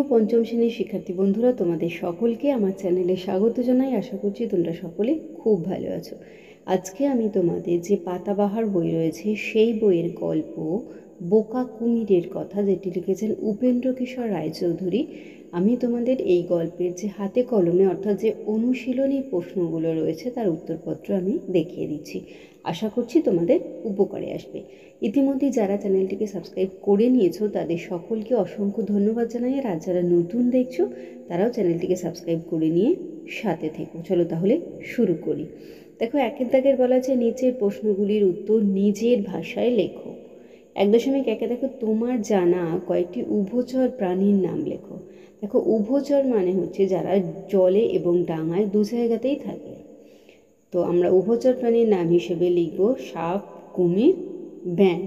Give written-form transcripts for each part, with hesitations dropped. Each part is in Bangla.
প্রিয় পঞ্চম শ্রেণীর শিক্ষার্থী বন্ধুরা, তোমাদের সকলকে আমার চ্যানেলে স্বাগত জানাই। আশা করছি তোমরা সকলে খুব ভালো আছো। আজকে আমি তোমাদের যে পাতাবাহার বই রয়েছে সেই বইয়ের গল্প বোকা কুমিরের কথা, যেটি লিখেছেন উপেন্দ্র কিশোর রায়চৌধুরী, আমি তোমাদের এই গল্পের যে হাতে কলমে অর্থাৎ যে অনুশীলনী প্রশ্নগুলো রয়েছে তার উত্তরপত্র আমি দেখিয়ে দিচ্ছি। আশা করছি তোমাদের উপকারে আসবে। ইতিমধ্যে যারা চ্যানেলটিকে সাবস্ক্রাইব করে নিয়েছো তাদের সকলকে অসংখ্য ধন্যবাদ জানাই, আর যারা নতুন দেখছো তারাও চ্যানেলটিকে সাবস্ক্রাইব করে নিয়ে সাথে থেকো। চলো তাহলে শুরু করি। দেখো, একের দাগের বলা আছে নিচের প্রশ্নগুলির উত্তর নিজের ভাষায় লেখো। 1.1 দেখো, তোমার জানা কয়েকটি উভচর প্রাণীর নাম লেখো। দেখো, উভচর মানে হচ্ছে যারা জলে এবং ডাঙায় দু জায়গাতেই থাকে। তো আমরা উভচর প্রাণীর নাম হিসেবে লিখব সাপ, কুমির, ব্যাঙ।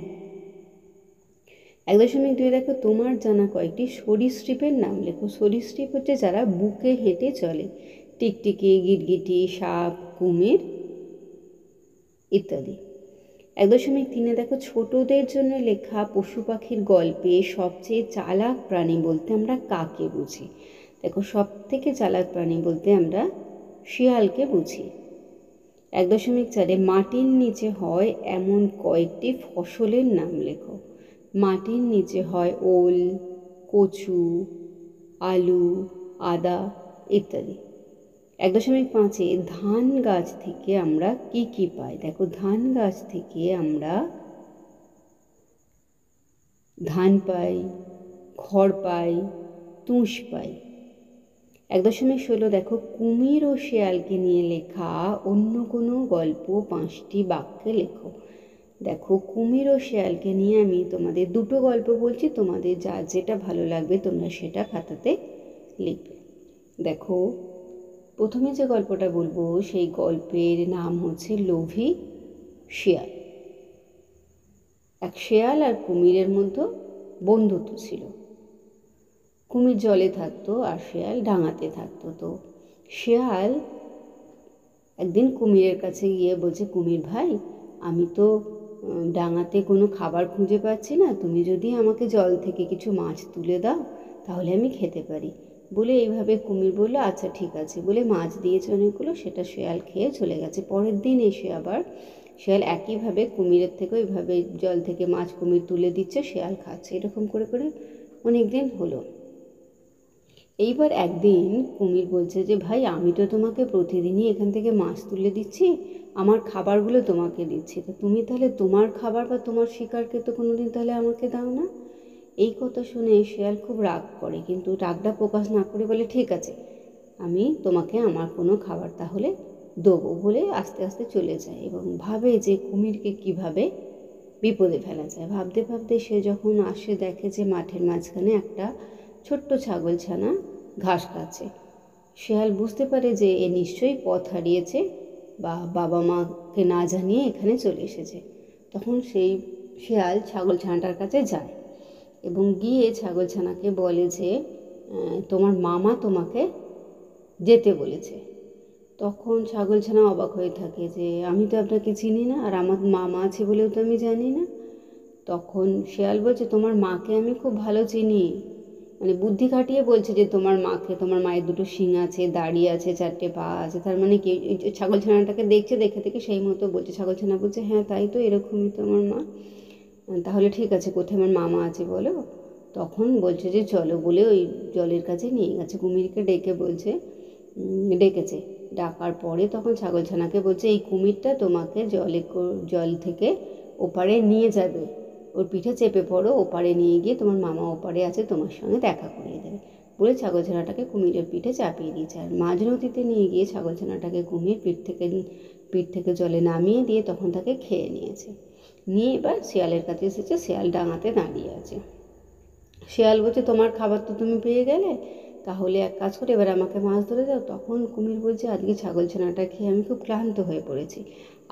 1.2 দেখো, তোমার জানা কয়েকটি সরীসৃপের নাম লেখো। সরীসৃপ হচ্ছে যারা বুকে হেঁটে চলে। টিকটিকি, গিরগিটি, সাপ, কুমির ইত্যাদি। 1.3 দেখো, ছোটদের জন্য লেখা পশু পাখির গল্পে সবচেয়ে চালাক প্রাণী বলতে আমরা কাকে বুঝি? দেখো, সব থেকে চালাক প্রাণী বলতে আমরা শিয়ালকে বুঝি। 1.4 মাটির নিচে হয় এমন কয়েকটি ফসলের নাম লেখো। মাটির নিচে হয় ওল, কচু, আলু, আদা ইত্যাদি। 1.5 ধান গাছ থেকে আমরা কি কি পাই? দেখো, ধান গাছ থেকে আমরা ধান পাই, খড় পাই, তুষ পাই। 1.16 দেখো, কুমির ও শেয়ালকে নিয়ে লেখা অন্য কোনো গল্প 5টি বাক্যে লেখো। দেখো, কুমির ও শেয়ালকে নিয়ে আমি তোমাদের দুটো গল্প বলছি, তোমাদের যার যেটা ভালো লাগবে তোমরা সেটা খাতাতে লিখবে। দেখো, প্রথমে যে গল্পটা বলবো সেই গল্পের নাম হচ্ছে লোভী শেয়াল। এক শেয়াল আর কুমিরের মধ্যে বন্ধুত্ব ছিল। কুমির জলে থাকতো আর শেয়াল ডাঙাতে থাকতো। তো শেয়াল একদিন কুমিরের কাছে গিয়ে বলছে, কুমির ভাই, আমি তো ডাঙাতে কোনো খাবার খুঁজে পাচ্ছি না, তুমি যদি আমাকে জল থেকে কিছু মাছ তুলে দাও তাহলে আমি খেতে পারি। বলে এইভাবে কুমির বলল, আচ্ছা ঠিক আছে, বলে মাছ দিয়েছে অনেকগুলো, সেটা শেয়াল খেয়ে চলে গেছে। পরের দিন এসে আবার শেয়াল একইভাবে কুমিরের থেকেও এইভাবে জল থেকে মাছ কুমির তুলে দিচ্ছে, শেয়াল খাচ্ছে। এরকম করে করে অনেক দিন হলো। এইবার একদিন কুমির বলছে যে, ভাই, আমি তো তোমাকে প্রতিদিনই এখান থেকে মাছ তুলে দিচ্ছি, আমার খাবারগুলো তোমাকে দিচ্ছি, তো তুমি তাহলে তোমার খাবার বা তোমার শিকারকে তো কোনোদিন তাহলে আমাকে দাও না। এই কথা শুনে শেয়াল খুব রাগ করে, কিন্তু রাগটা প্রকাশ না করে বলে, ঠিক আছে, আমি তোমাকে আমার কোনো খাবার তাহলে দেবো, বলে আস্তে আস্তে চলে যায় এবং ভাবে যে কুমিরকে কিভাবে বিপদে ফেলা যায়। ভাবতে ভাবতে সে যখন আসে দেখে যে মাঠের মাঝখানে একটা ছোট্ট ছাগলছানা ঘাস খাচ্ছে। শেয়াল বুঝতে পারে যে এ নিশ্চয়ই পথ হারিয়েছে বা বাবা মাকে না জানিয়ে এখানে চলে এসেছে। তখন সেই শেয়াল ছাগলছানাটার কাছে যায় এবং গিয়ে ছাগলছানাকে বলে যে, তোমার মামা তোমাকে যেতে বলেছে। তখন ছাগলছানা অবাক হয়ে থাকে যে, আমি তো আপনাকে চিনি না, আর আমার মামা আছে বলেও তো আমি জানি না। তখন শেয়াল বলছে, তোমার মাকে আমি খুব ভালো চিনি, মানে বুদ্ধি খাটিয়ে বলছে যে তোমার মাকে, তোমার মায়ের দুটো শিং আছে, দাড়ি আছে, 4টে পা আছে, তার মানে কি? ছাগলছানাটাকে দেখছে, দেখে থেকে সেই মতো বলছে। ছাগলছানা বলছে, হ্যাঁ তাই তো, এরকমই তো আমার মা। তাহলে ঠিক আছে, কোথায় আমার মামা আছে বলো। তখন বলছে যে চলো, বলে ওই জলের কাছে নিয়ে গেছে। কুমিরকে ডেকেছে। ডাকার পরে তখন ছাগলছানাকে বলছে, এই কুমিরটা তোমাকে জল থেকে ওপারে নিয়ে যাবে, ওর পিঠে চেপে পড়ো, ওপারে নিয়ে গিয়ে তোমার মামা ওপারে আছে, তোমার সঙ্গে দেখা করিয়ে দেবে। বলে ছাগলছানাটাকে কুমিরের পিঠে চাপিয়ে দিয়েছে, আর মাঝ নদীতে নিয়ে গিয়ে ছাগলছানাটাকে কুমির পিঠ থেকে জলে নামিয়ে দিয়ে তখন তাকে খেয়ে নিয়েছে। নিয়ে এবার শিয়ালের কাছে এসেছে, শিয়াল ডাঙাতে দাঁড়িয়ে আছে। শিয়াল বলছে, তোমার খাবার তো তুমি পেয়ে গেলে, তাহলে এক কাজ করে এবার আমাকে মাছ ধরে দাও। তখন কুমির বলছে, আজকে ছাগলছানাটা খেয়ে আমি খুব ক্লান্ত হয়ে পড়েছি,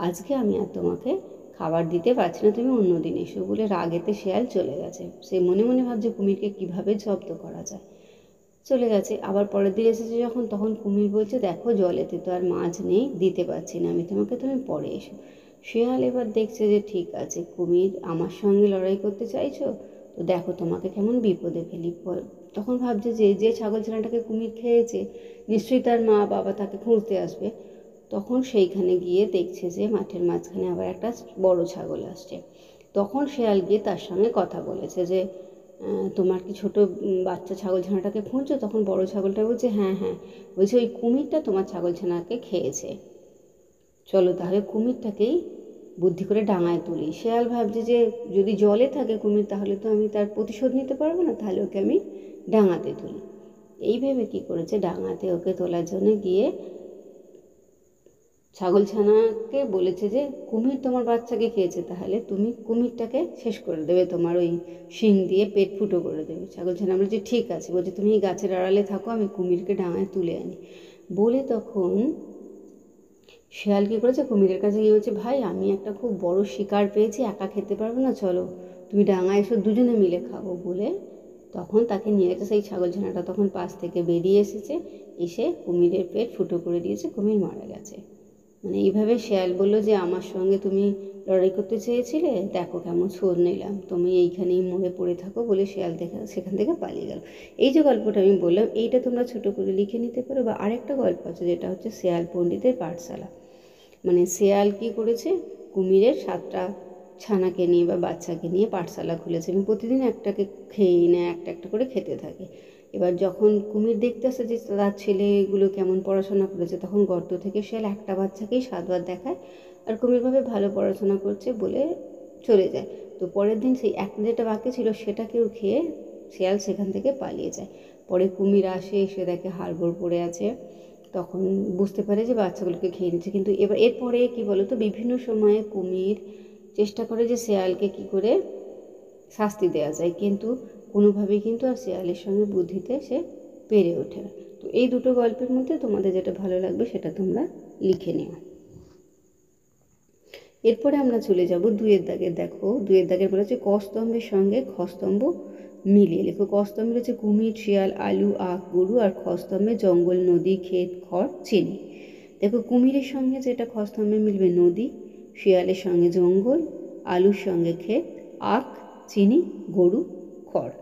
আজকে আমি আর তোমাকে খাবার দিতে পারছি না, তুমি অন্য দিন এসো। বলে রাগেতে শিয়াল চলে গেছে। সে মনে মনে ভাবছে কুমিরকে কিভাবে জব্দ করা যায়। চলে গেছে। আবার পরের দিন এসেছে যখন, তখন কুমির বলছে, দেখো জলেতে তো আর মাছ নেই, দিতে পারছি না আমি তোমাকে, তুমি পরে এসো। শিয়াল এবার দেখছে যে ঠিক আছে, কুমির আমার সঙ্গে লড়াই করতে চাইছো, তো দেখো তোমাকে কেমন বিপদে ফেলি। তখন ভাবছে যে যে ছাগল ছানাটাকে কুমির খেয়েছে নিশ্চয়ই তার মা বাবা তাকে খুঁজতে আসবে। তখন সেইখানে গিয়ে দেখছে যে মাঠের মাঝখানে আবার একটা বড় ছাগল আসছে। তখন শেয়াল গিয়ে তার সঙ্গে কথা বলেছে যে তোমার কি ছোট বাচ্চা ছাগল ছানাটাকে খুঁজছো? তখন বড় ছাগলটা বলছে হ্যাঁ হ্যাঁ, বলছে ওই কুমিরটা তোমার ছাগল ছানাকে খেয়েছে, চলো তাহলে কুমিরটাকেই বুদ্ধি করে ডাঙায় তুলি। শেয়াল ভাবছে যে যদি জলে থাকে কুমির তাহলে তো আমি তার প্রতিশোধ নিতে পারবো না, তাহলে ওকে আমি ডাঙাতে তুলি। এই ভেবে কী করেছে, ডাঙাতে ওকে তোলার জন্য গিয়ে ছাগলছানাকে বলেছে যে কুমির তোমার বাচ্চাকে খেয়েছে, তাহলে তুমি কুমিরটাকে শেষ করে দেবে, তোমার ওই শিং দিয়ে পেট ফুটো করে দেবে। ছাগলছানা বলছে ঠিক আছে, বলছে তুমি এই গাছের আড়ালে থাকো, আমি কুমিরকে ডাঙায় তুলে আনি। বলে তখন শেয়াল কী করেছে, কুমিরের কাছে গিয়ে বলছে ভাই আমি একটা খুব বড় শিকার পেয়েছি, একা খেতে পারবো না, চলো তুমি ডাঙায় এসো, দুজনে মিলে খাবো। বলে তখন তাকে নিয়ে গেছে। সেই ছাগলছানাটা তখন পাশ থেকে বেরিয়ে এসেছে, এসে কুমিরের পেট ফুটো করে দিয়েছে, কুমির মারা গেছে। মানে এইভাবে শেয়াল বলল যে আমার সঙ্গে তুমি লড়াই করতে চেয়েছিলে, দেখো কেমন শোধ নিলাম, তুমি এইখানেই মরে পড়ে থাকো, বলে শেয়াল সেখান থেকে পালিয়ে গেল। এই যে গল্পটা আমি বললাম এইটা তোমরা ছোটো করে লিখে নিতে পারো। বা আরেকটা গল্প আছে যেটা হচ্ছে শেয়াল পণ্ডিতের পাঠশালা। মানে শেয়াল কী করেছে, কুমিরের 7টা ছানাকে নিয়ে বা বাচ্চাকে নিয়ে পাঠশালা খুলেছে এবং প্রতিদিন একটাকে খেয়েই নেয়, একটা একটা করে খেতে থাকে। এবার যখন কুমির দেখতে আসে যে তার ছেলেগুলো কেমন পড়াশোনা করেছে, তখন গর্ত থেকে শেয়াল একটা বাচ্চাকেই 7বার দেখায়, আর কুমিরভাবে ভালো পড়াশোনা করছে বলে চলে যায়। তো পরের দিন সেই একটা যেটা বাকি ছিল সেটাকেও খেয়ে শেয়াল সেখান থেকে পালিয়ে যায়। পরে কুমির আসে, এসে দেখে হাড়গোড় পড়ে আছে, তখন বুঝতে পারে যে বাচ্চাগুলোকে খেয়ে নিচ্ছে। কিন্তু এবার এরপরে কী বলো তো, বিভিন্ন সময়ে কুমির চেষ্টা করে যে শেয়ালকে কী করে শাস্তি দেওয়া যায়, কিন্তু কোনোভাবেই কিন্তু আর শেয়ালের সঙ্গে বুদ্ধিতে সে পেরে ওঠে না। তো এই দুটো গল্পের মধ্যে তোমাদের যেটা ভালো লাগবে সেটা তোমরা লিখে নিও। এরপরে আমরা চলে যাব 2-এর দাগে। দেখো 2-এর দাগের বলা হচ্ছে ক স্তম্ভের সঙ্গে খ স্তম্ভ মিলিয়ে লেখো। ক স্তম্ভে রয়েছে কুমির, শিয়াল, আলু, আখ, গরু, আর খ স্তম্ভে জঙ্গল, নদী, ক্ষেত, খড়, চিনি। দেখো কুমিরের সঙ্গে যেটা খ স্তম্ভে মিলবে নদী, শিয়ালের সঙ্গে জঙ্গল, আলুর সঙ্গে ক্ষেত, আখ, চিনি, গরু, খড়।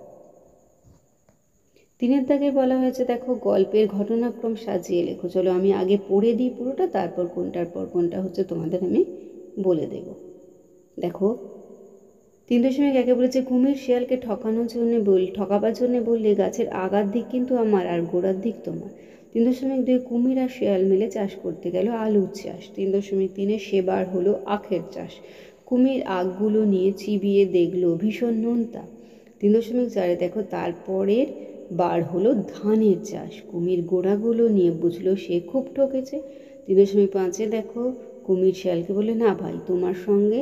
3-এর দাগে বলা হয়েছে দেখো গল্পের ঘটনাক্রম সাজিয়ে লেখো। চলো আমি আগে পড়ে দিই পুরোটা, তারপর কোনটার পর কোনটা হচ্ছে তোমাদের আমি বলে দেব। দেখো 3.1 বলেছে কুমির শিয়ালকে ঠকাবার জন্য বললে গাছের আগার দিক কিন্তু আমার আর গোড়ার দিক তোমার। 3.2 কুমির আর শিয়াল মিলে চাষ করতে গেল আলুর চাষ। 3.3 সেবার হলো আখের চাষ। কুমির আখগুলো নিয়ে চিবিয়ে দেখলো ভীষণ নোনতা। 3.4 দেখো তারপরের বার হলো ধানের চাষ। কুমির গোড়াগুলো নিয়ে বুঝলো সে খুব ঠকেছে। 3.5 দেখো কুমির শিয়ালকে বলে না ভাই, তোমার সঙ্গে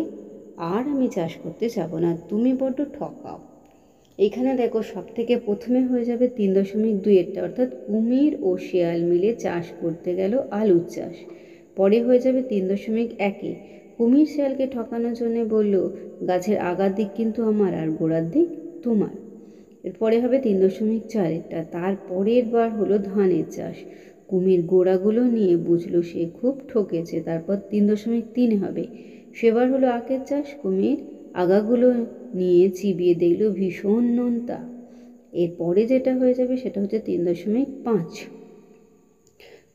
আর আমি চাষ করতে যাব না, তুমি বড্ড ঠকাও। এইখানে দেখো সব থেকে প্রথমে হয়ে যাবে 3.2-এরটা, অর্থাৎ কুমির ও শিয়াল মিলে চাষ করতে গেল আলুর চাষ। পরে হয়ে যাবে 3.1 কুমির শিয়ালকে ঠকানোর জন্য বলল গাছের আগার দিক কিন্তু আমার আর গোড়ার দিক তোমার। এরপরে হবে 3.4-এরটা, তারপরের বার হলো ধানের চাষ। কুমির গোড়াগুলো নিয়ে বুঝলো সে খুব ঠকেছে। তারপর 3.3 হবে সেবার হলো আখের চাষ। কুমির আগাগুলো নিয়ে চিবিয়ে দেখলো ভীষণ নোনতা। এরপরে যেটা হয়ে যাবে সেটা হচ্ছে 3.5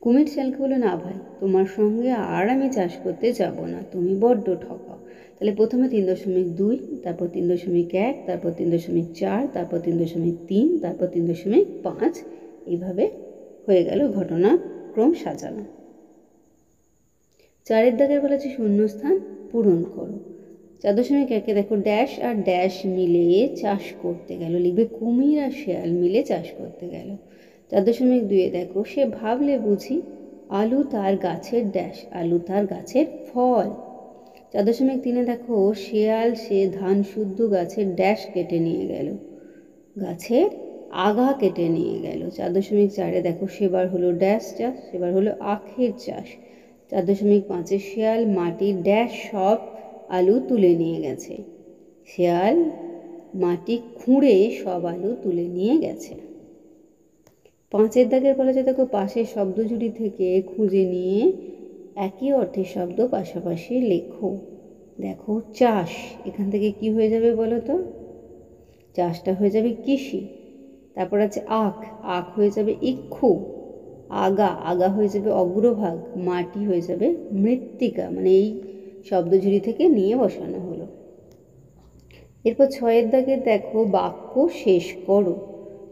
কুমির শিয়ালকে বললো না ভাই, তোমার সঙ্গে আর আমি চাষ করতে যাব না, তুমি বড্ড ঠকাও। তাহলে প্রথমে 3.2, তারপর 3.1, তারপর 3.4, তারপর 3.3, তারপর 3.5, এইভাবে হয়ে গেল ঘটনাক্রম সাজানো। 4-এর দাগের বলা আছে শূন্যস্থান পূরণ করো। 4.1 দেখো ড্যাশ আর ড্যাশ মিলে চাষ করতে গেল, লিখবে কুমির আর শেয়াল মিলে চাষ করতে গেল। 4.2 দেখো সে ভাবলে বুঝি আলু তার গাছের ড্যাশ, আলু তার গাছের ফল। 4.3 দেখো শেয়াল সে ধান শুদ্ধ গাছের ড্যাশ কেটে নিয়ে গেল, গাছের আগা কেটে নিয়ে গেল। 4.4 দেখো সেবার হলো ড্যাশ চাষ, সেবার হলো আখের চাষ। 4.5 শিয়াল মাটির ড্যাশ সব আলু তুলে নিয়ে গেছে, শিয়াল মাটি খুঁড়ে সব আলু তুলে নিয়ে গেছে। 5-এর দাগের বলা যায় দেখো পাশের শব্দজুড়ি থেকে খুঁজে নিয়ে একই অর্থের শব্দ পাশাপাশি লেখো। দেখো চাষ, এখান থেকে কি হয়ে যাবে বলো তো, চাষটা হয়ে যাবে কৃষি। তারপর আছে আখ, আখ হয়ে যাবে ইক্ষু। আগা, আগা হয়ে যাবে অগ্রভাগ। মাটি হয়ে যাবে মৃত্তিকা, মানে এই শব্দঝুড়ি থেকে নিয়ে বসানো হলো। এরপর 6 দাগে দেখো বাক্য শেষ করো।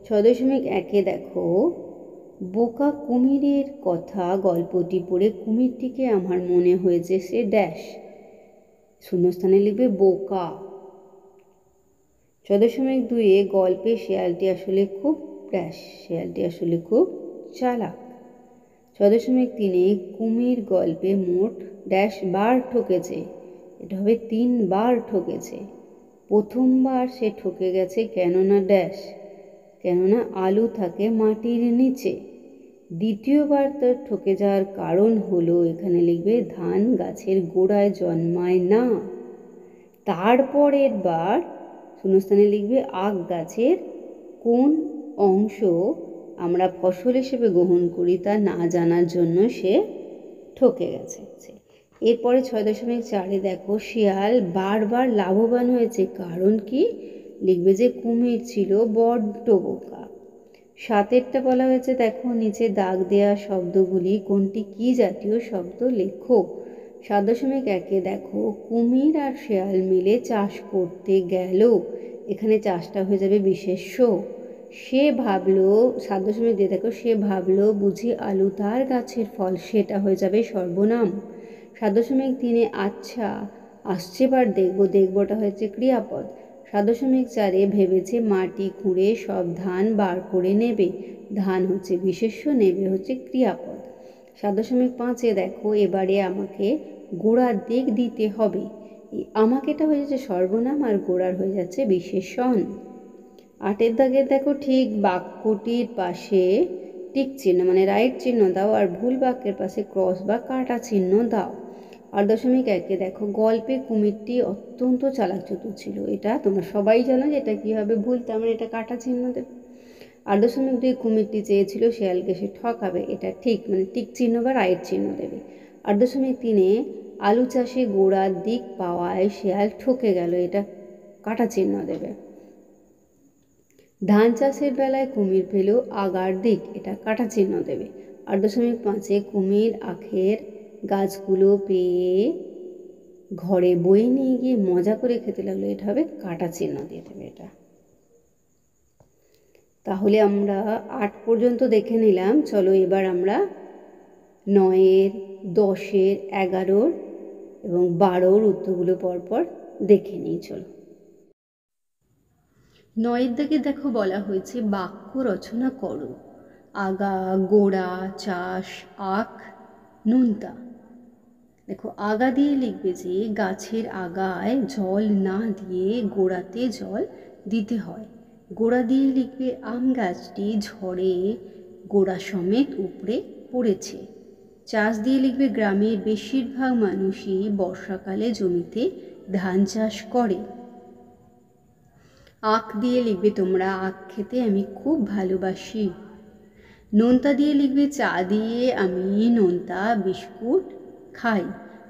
6.1 দেখো বোকা কুমিরের কথা গল্পটি পড়ে কুমিরটিকে আমার মনে হয়েছে সে ড্যাশ। শূন্যস্থানে লিখবে বোকা। 6.2 গল্পে শেয়ালটি আসলে খুব ড্যাশ, শেয়ালটি আসলে খুব চালাক। 6.3 কুমির গল্পে মোট ড্যাশ বার ঠকেছে, এটা হবে 3 বার ঠকেছে। প্রথমবার সে ঠকে গেছে কেননা ড্যাশ, কেননা আলু থাকে মাটির নিচে। দ্বিতীয়বার তার ঠকে যাওয়ার কারণ হলো, এখানে লিখবে ধান গাছের গোড়ায় জন্মায় না। তারপরের বার শূন্যস্থানে লিখবে আখ গাছের কোন অংশ আমরা ফসল হিসেবে গ্রহণ করি তা না জানার জন্য সে ঠকে গেছে। এরপরে 6.4 দেখো শিয়াল বারবার লাভবান হয়েছে, কারণ কি? লিখবে যে কুমির ছিল বড্ড বোকা। 7টা বলা হয়েছে দেখো নিচে দাগ দেওয়া শব্দগুলি কোনটি কি জাতীয় শব্দ লেখো। 7.1 দেখো কুমির আর শেয়াল মিলে চাষ করতে গেল, এখানে চাষটা হয়ে যাবে বিশেষ্য। সে ভাবলো, 7.2 দেখো সে ভাবলো বুঝি আলু তার গাছের ফল, সেটা হয়ে যাবে সর্বনাম। 7.3 আচ্ছা আসছে বার দেখবো, দেখবোটা হয়েছে ক্রিয়াপদ। 7.4 ভেবেছে মাটি খুঁড়ে সব ধান বার করে নেবে, ধান হচ্ছে বিশেষ্য, নেবে হচ্ছে ক্রিয়াপদ। 7.5 দেখো এবারে আমাকে গোড়ার দিক দিতে হবে, আমাকেটা হয়ে যাচ্ছে সর্বনাম আর গোড়ার হয়ে যাচ্ছে বিশেষণ। 8 দাগের দেখো ঠিক বাক্যটির পাশে টিক চিহ্ন মানে রাইট চিহ্ন দাও, আর ভুল বাক্যের পাশে ক্রস বা কাটা চিহ্ন দাও। 8.1 দেখো গল্পে কুমিরটি অত্যন্ত চালাক চতুর ছিল, এটা তোমরা সবাই জানো যে এটা কীভাবে ভুল, তার মানে এটা কাটা চিহ্ন দেবে। 8.2 কুমিরটি চেয়েছিল শেয়ালকে সে ঠকাবে, এটা ঠিক, মানে টিক চিহ্ন বা রাইট চিহ্ন দেবে। 8.3 আলু চাষে গোড়ার দিক পাওয়ায় শেয়াল ঠকে গেল, এটা কাটা চিহ্ন দেবে। ধান চাষের বেলায় কুমির পেল আগার দিক, এটা কাটা চিহ্ন দেবে। 8.5 কুমির আখের গাছগুলো পেয়ে ঘরে বয়ে নিয়ে গিয়ে মজা করে খেতে লাগলো, এটা হবে কাটা চিহ্ন দিয়ে দেবে এটা। তাহলে আমরা 8 পর্যন্ত দেখে নিলাম, চলো এবার আমরা 9, 10, 11 এবং 12 উত্তরগুলো পরপর দেখে নিই। চলো 9 দাগে দেখো বলা হয়েছে বাক্য রচনা করো। আগা, গোড়া, চাষ, আখ, নোনতা। দেখো আগা দিয়ে লিখবে যে গাছের আগায় জল না দিয়ে গোড়াতে জল দিতে হয়। গোড়া দিয়ে লিখবে আম গাছটি ঝড়ে গোড়া সমেত উপড়ে পড়েছে। চাষ দিয়ে লিখবে গ্রামের বেশিরভাগ মানুষই বর্ষাকালে জমিতে ধান চাষ করে। আখ দিয়ে লিখবে তোমরা আখ খেতে আমি খুব ভালোবাসি। নোনতা দিয়ে লিখবে চা দিয়ে আমি নোনতা বিস্কুট খাই।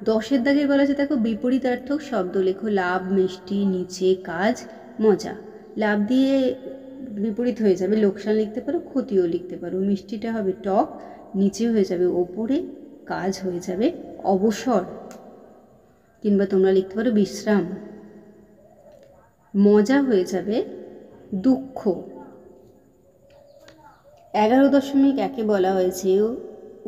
10 দাগের বলা আছে দেখো বিপরীতার্থক শব্দ লেখো। লাভ মিষ্টি, নিচে কাজ মজা। লাভ দিয়ে বিপরীত হয়ে যাবে লোকসান লিখতে পারো, ক্ষতিও লিখতে পারো। মিষ্টিটা হবে টক, নিচে হয়ে যাবে ওপরে, কাজ হয়ে যাবে অবসর, কিংবা তোমরা লিখতে পারো বিশ্রাম। মজা হয়ে যাবে দুঃখ। 11.1 বলা হয়েছে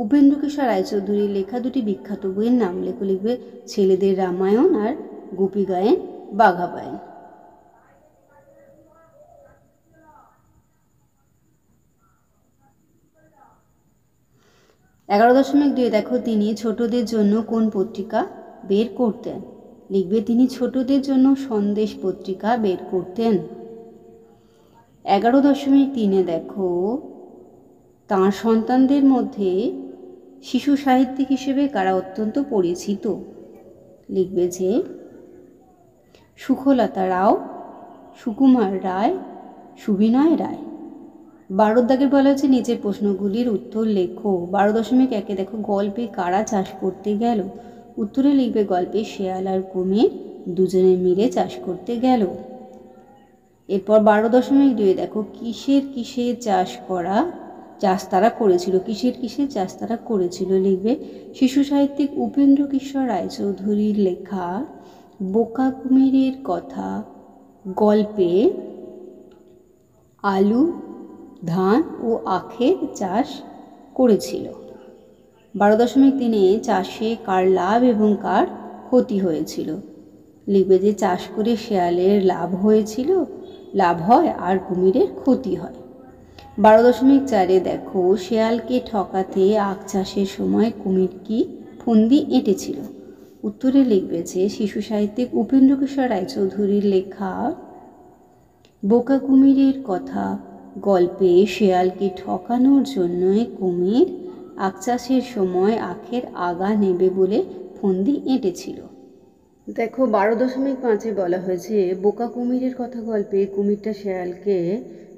উপেন্দ্রকিশোর রায়চৌধুরীর লেখা দুটি বিখ্যাত বইয়ের নাম লেখো। লিখবে ছেলেদের রামায়ণ আর গোপী গায়েন বাঘা বাইন। 11.2 দেখো তিনি ছোটদের জন্য কোন পত্রিকা বের করতেন। লিখবে তিনি ছোটদের জন্য সন্দেশ পত্রিকা বের করতেন। 11.3 দেখো তাঁর সন্তানদের মধ্যে শিশু সাহিত্যিক হিসেবে কারা অত্যন্ত পরিচিত। লিখবে যে সুখলতা রাও, সুকুমার রায়, সুবিনয় রায়। 12 দাগের বলা হচ্ছে নিচের প্রশ্নগুলির উত্তর লেখো। 12.1 দেখো গল্পে কারা চাষ করতে গেল। উত্তরে লিখবে গল্পে শেয়াল আর কুমির দুজনে মিলে চাষ করতে গেল। এরপর 12.2 দেখো কিসের কিসের চাষ তারা করেছিল, কিসের কিসের চাষ তারা করেছিল লিখবে। শিশু সাহিত্যিক উপেন্দ্র কিশোর রায়চৌধুরীর লেখা বোকা কুমিরের কথা গল্পে আলু, ধান ও আখের চাষ করেছিল। 12.3 চাষে কার লাভ এবং কার ক্ষতি হয়েছিল লিখবে যে চাষ করে শেয়ালের লাভ হয় আর কুমিরের ক্ষতি হয়। 12.4 দেখো শেয়ালকে ঠকাতে আখ চাষের সময় কুমির কি ফন্দি এঁটেছিল। উত্তরে লিখবে যে শিশু সাহিত্যিক উপেন্দ্র কিশোর রায়চৌধুরীর লেখা বোকা কুমিরের কথা গল্পে শেয়ালকে ঠকানোর জন্যই কুমির আখ চাষের সময় আখের আগা নেবে বলে ফন্দি এঁটেছিল। দেখো 12.5 বলা হয়েছে বোকা কুমিরের কথা গল্পে কুমিরটা শেয়ালকে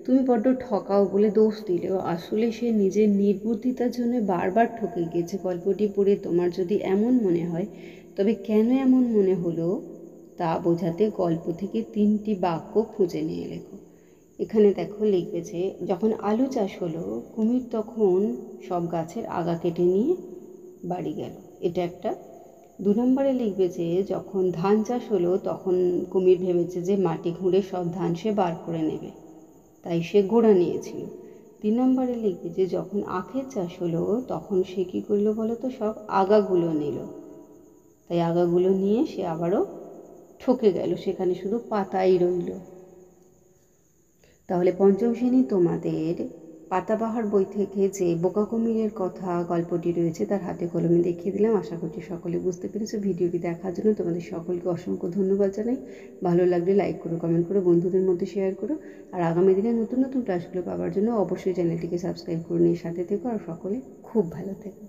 তুমি বড্ড ঠকাও বলে দোষ দিলেও আসলে সে নিজের নির্বুদ্ধিতার জন্য বারবার ঠকে গিয়েছে। গল্পটি পড়ে তোমার যদি এমন মনে হয় তবে কেন এমন মনে হলো তা বোঝাতে গল্প থেকে 3টি বাক্য খুঁজে নিয়ে লেখো। এখানে দেখো লিখবে যে যখন আলু চাষ হলো কুমির তখন সব গাছের আগা কেটে নিয়ে বাড়ি গেল, এটা একটা। 2 নম্বরে লিখবে যে যখন ধান চাষ হলো তখন কুমির ভেবেছে যে মাটি খুঁড়ে সব ধান সে বার করে নেবে, তাই সে গোড়া নিয়েছিল। 3 নম্বরে লিখবে যে যখন আখের চাষ হলো তখন সে কী করলো বলো তো, সব আগাগুলো নিল, তাই আগাগুলো নিয়ে সে আবারও ঠকে গেল, সেখানে শুধু পাতাই রইল। তাহলে পঞ্চম শ্রেণী তোমাদের পাতাবাহার বই থেকে যে বোকা কুমিরের কথা গল্পটি রয়েছে তার হাতে কলমে দেখিয়ে দিলাম। আশা করছি সকলে বুঝতে পেরেছো। ভিডিওটি দেখার জন্য তোমাদের সকলকে অসংখ্য ধন্যবাদ জানাই। ভালো লাগলে লাইক করো, কমেন্ট করো, বন্ধুদের মধ্যে শেয়ার করো। আর আগামী দিনে নতুন নতুন ক্লাসগুলো পাওয়ার জন্য অবশ্যই চ্যানেলটিকে সাবস্ক্রাইব করে নিয়ে সাথে থেকো। আর সকলে খুব ভালো থেকো।